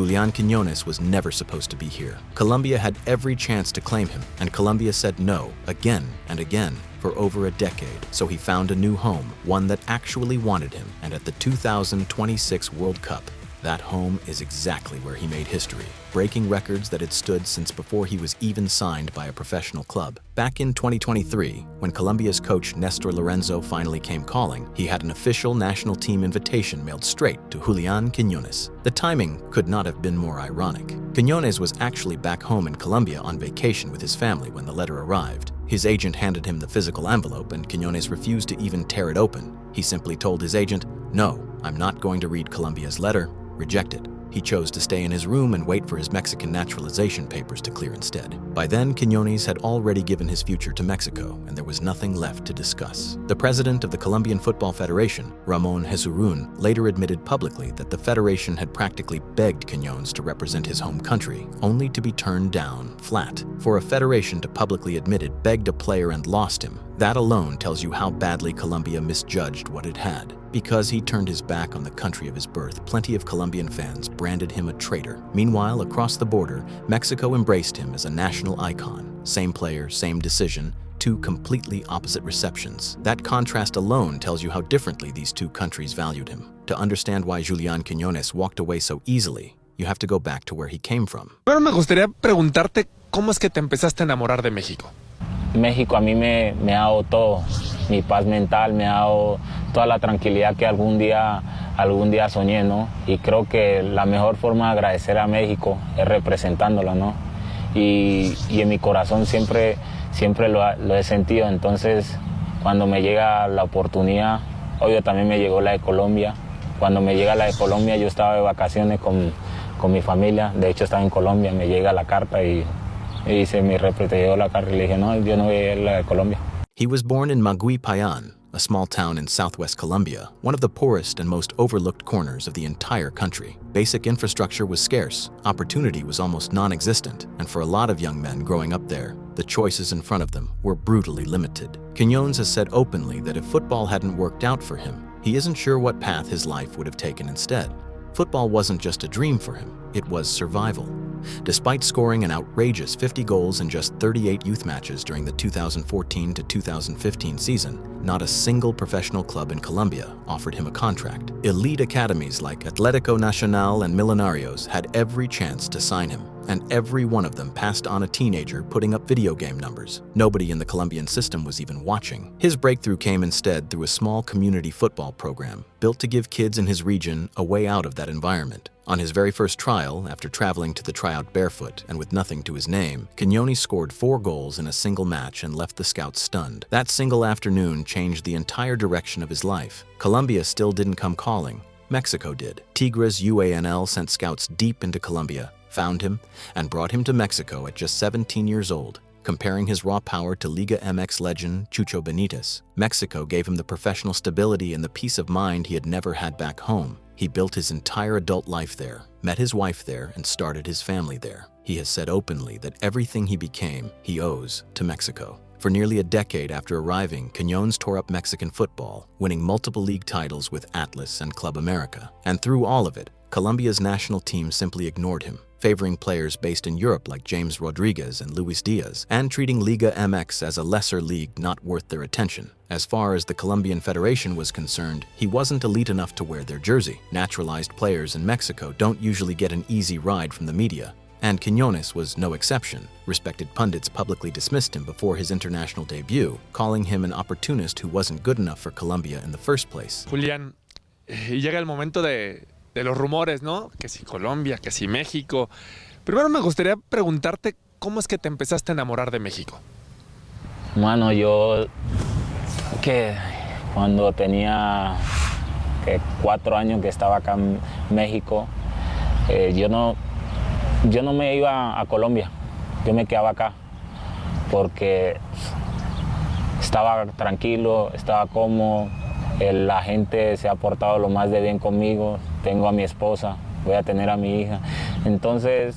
Julián Quiñones was never supposed to be here. Colombia had every chance to claim him, and Colombia said no again and again for over a decade. So he found a new home, one that actually wanted him, and at the 2026 World Cup, that home is exactly where he made history, breaking records that had stood since before he was even signed by a professional club. Back in 2023, when Colombia's coach Nestor Lorenzo finally came calling, he had an official national team invitation mailed straight to Julián Quiñones. The timing could not have been more ironic. Quinones was actually back home in Colombia on vacation with his family when the letter arrived. His agent handed him the physical envelope, and Quinones refused to even tear it open. He simply told his agent, "No, I'm not going to read Colombia's letter." Rejected. He chose to stay in his room and wait for his Mexican naturalization papers to clear instead. By then, Quinones had already given his future to Mexico, and there was nothing left to discuss. The president of the Colombian Football Federation, Ramón Jesurún, later admitted publicly that the federation had practically begged Quinones to represent his home country, only to be turned down flat. For a federation to publicly admit it begged a player and lost him, that alone tells you how badly Colombia misjudged what it had. Because he turned his back on the country of his birth, plenty of Colombian fans branded him a traitor. Meanwhile, across the border, Mexico embraced him as a national icon. Same player, same decision, two completely opposite receptions. That contrast alone tells you how differently these two countries valued him. To understand why Julián Quiñones walked away so easily, you have to go back to where he came from. Primero me gustaría preguntarte cómo es que te empezaste a enamorar de México. México a mí me ha dado todo, mi paz mental, me ha dado toda la tranquilidad que algún día soñé, ¿no? Y creo que la mejor forma de agradecer a México es representándola, ¿no? Y en mi corazón siempre lo he sentido. Entonces, cuando me llega la oportunidad, obvio también me llegó la de Colombia. Cuando me llega la de Colombia, yo estaba de vacaciones con mi familia, de hecho estaba en Colombia, me llega la carta y dice mi representante la carta y le dije, no, yo no voy a ir a la de Colombia. He was born in Magui Payan, a small town in southwest Colombia, one of the poorest and most overlooked corners of the entire country. Basic infrastructure was scarce, opportunity was almost non-existent, and for a lot of young men growing up there, the choices in front of them were brutally limited. Quiñones has said openly that if football hadn't worked out for him, he isn't sure what path his life would have taken instead. Football wasn't just a dream for him, it was survival. Despite scoring an outrageous 50 goals in just 38 youth matches during the 2014 to 2015 season, not a single professional club in Colombia offered him a contract. Elite academies like Atlético Nacional and Millonarios had every chance to sign him, and every one of them passed on a teenager putting up video game numbers. Nobody in the Colombian system was even watching. His breakthrough came instead through a small community football program built to give kids in his region a way out of that environment. On his very first trial, after traveling to the tryout barefoot and with nothing to his name, Quinones scored 4 goals in a single match and left the scouts stunned. That single afternoon changed the entire direction of his life. Colombia still didn't come calling. Mexico did. Tigres UANL sent scouts deep into Colombia, found him, and brought him to Mexico at just 17 years old. Comparing his raw power to Liga MX legend Chucho Benitez, Mexico gave him the professional stability and the peace of mind he had never had back home. He built his entire adult life there, met his wife there, and started his family there. He has said openly that everything he became, he owes to Mexico. For nearly a decade after arriving, Quinones tore up Mexican football, winning multiple league titles with Atlas and Club America. And through all of it, Colombia's national team simply ignored him, favoring players based in Europe like James Rodriguez and Luis Diaz, and treating Liga MX as a lesser league not worth their attention. As far as the Colombian Federation was concerned, he wasn't elite enough to wear their jersey. Naturalized players in Mexico don't usually get an easy ride from the media, and Quinones was no exception. Respected pundits publicly dismissed him before his international debut, calling him an opportunist who wasn't good enough for Colombia in the first place. Julián, llega el momento de los rumores, ¿no? Que si Colombia, que si México. Primero me gustaría preguntarte cómo es que te empezaste a enamorar de México. Bueno, yo que cuando tenía 4 años que estaba acá en México, yo no me iba a Colombia, yo me quedaba acá porque estaba tranquilo, estaba cómodo, la gente se ha portado lo más de bien conmigo, tengo a mi esposa, voy a tener a mi hija, entonces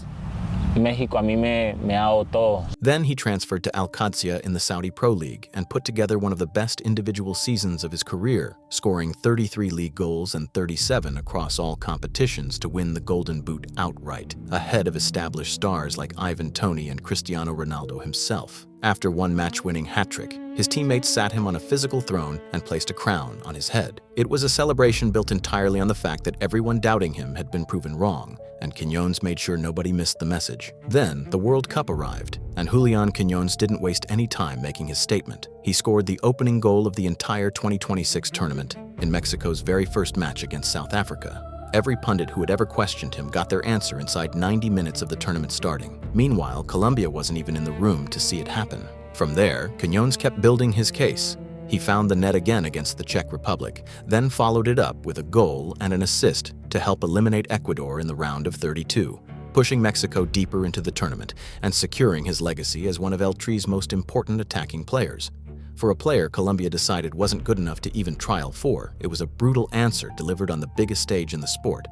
México a mí me ha dado todo. Then he transferred to Al Qadsiya in the Saudi Pro League and put together one of the best individual seasons of his career, scoring 33 league goals and 37 across all competitions to win the Golden Boot outright, ahead of established stars like Ivan Toney and Cristiano Ronaldo himself. After one match-winning hat-trick, his teammates sat him on a physical throne and placed a crown on his head. It was a celebration built entirely on the fact that everyone doubting him had been proven wrong, and Quiñones made sure nobody missed the message. Then, the World Cup arrived, and Julián Quiñones didn't waste any time making his statement. He scored the opening goal of the entire 2026 tournament in Mexico's very first match against South Africa. Every pundit who had ever questioned him got their answer inside 90 minutes of the tournament starting. Meanwhile, Colombia wasn't even in the room to see it happen. From there, Quiñones kept building his case. He found the net again against the Czech Republic, then followed it up with a goal and an assist to help eliminate Ecuador in the round of 32, pushing Mexico deeper into the tournament and securing his legacy as one of El Tri's most important attacking players. For a player Colombia decided wasn't good enough to even trial for, it was a brutal answer delivered on the biggest stage in the sport.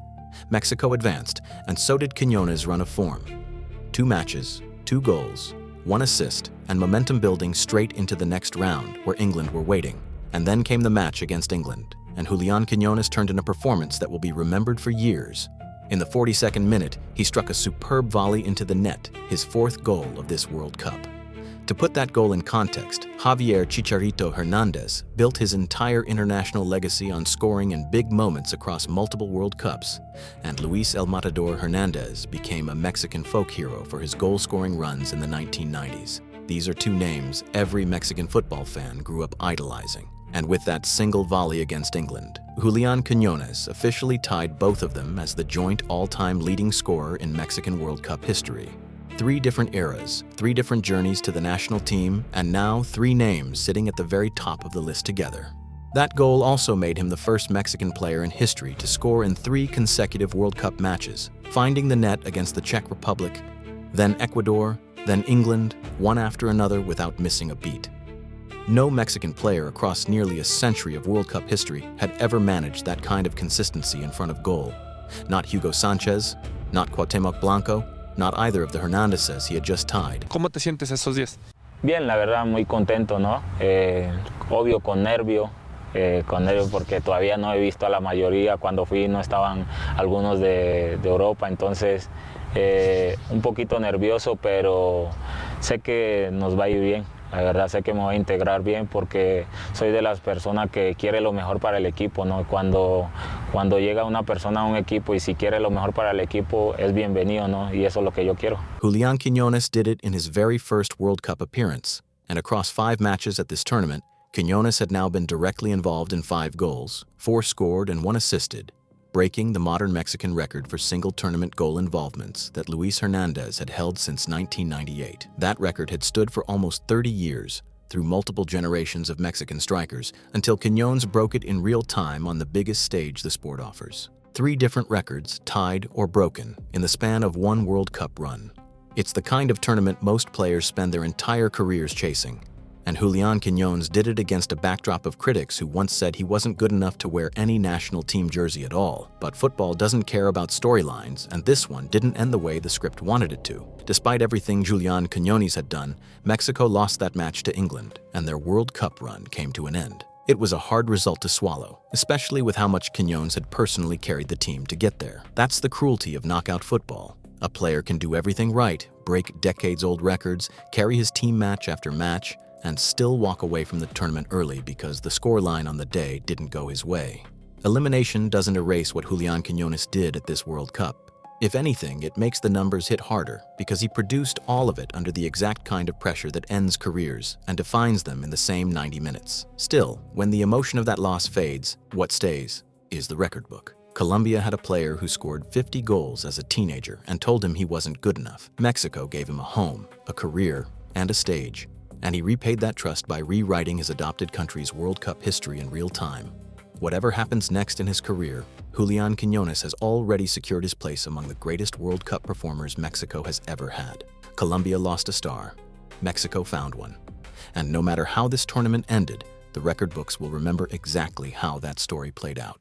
Mexico advanced, and so did Quiñones' run of form. 2 matches, 2 goals, 1 assist, and momentum building straight into the next round where England were waiting. And then came the match against England, and Julián Quiñones turned in a performance that will be remembered for years. In the 42nd minute, he struck a superb volley into the net, his 4th goal of this World Cup. To put that goal in context, Javier Chicharito Hernandez built his entire international legacy on scoring in big moments across multiple World Cups, and Luis El Matador Hernandez became a Mexican folk hero for his goal-scoring runs in the 1990s. These are 2 names every Mexican football fan grew up idolizing. And with that single volley against England, Julián Quiñones officially tied both of them as the joint all-time leading scorer in Mexican World Cup history. 3 different eras, 3 different journeys to the national team, and now 3 names sitting at the very top of the list together. That goal also made him the first Mexican player in history to score in 3 consecutive World Cup matches, finding the net against the Czech Republic, then Ecuador, then England, one after another without missing a beat. No Mexican player across nearly a century of World Cup history had ever managed that kind of consistency in front of goal. Not Hugo Sánchez, not Cuauhtémoc Blanco, not either of the Hernandezes he had just tied. ¿Cómo te sientes esos días? Bien, la verdad, muy contento, ¿no? Obvio con nervio porque todavía no he visto a la mayoría. Cuando fui no estaban algunos de Europa, entonces un poquito nervioso, pero sé que nos va a ir bien. La verdad sé que me voy a integrar bien porque soy de las personas que quiere lo mejor para el equipo, ¿no? Cuando llega una persona a un equipo y si quiere lo mejor para el equipo es bienvenido, ¿no? Y eso es lo que yo quiero. Julián Quiñones did it in his very first World Cup appearance, and across 5 matches at this tournament, Quiñones had now been directly involved in 5 goals, 4 scored and 1 assisted, breaking the modern Mexican record for single tournament goal involvements that Luis Hernandez had held since 1998. That record had stood for almost 30 years, through multiple generations of Mexican strikers, until Quiñones broke it in real time on the biggest stage the sport offers. 3 different records, tied or broken, in the span of 1 World Cup run. It's the kind of tournament most players spend their entire careers chasing. And Julián Quiñones did it against a backdrop of critics who once said he wasn't good enough to wear any national team jersey at all. But football doesn't care about storylines, and this one didn't end the way the script wanted it to. Despite everything Julián Quiñones had done, Mexico lost that match to England, and their World Cup run came to an end. It was a hard result to swallow, especially with how much Quiñones had personally carried the team to get there. That's the cruelty of knockout football. A player can do everything right, break decades-old records, carry his team match after match, and still walk away from the tournament early because the scoreline on the day didn't go his way. Elimination doesn't erase what Julián Quiñones did at this World Cup. If anything, it makes the numbers hit harder because he produced all of it under the exact kind of pressure that ends careers and defines them in the same 90 minutes. Still, when the emotion of that loss fades, what stays is the record book. Colombia had a player who scored 50 goals as a teenager and told him he wasn't good enough. Mexico gave him a home, a career, and a stage. And he repaid that trust by rewriting his adopted country's World Cup history in real time. Whatever happens next in his career, Julián Quiñones has already secured his place among the greatest World Cup performers Mexico has ever had. Colombia lost a star. Mexico found one. And no matter how this tournament ended, the record books will remember exactly how that story played out.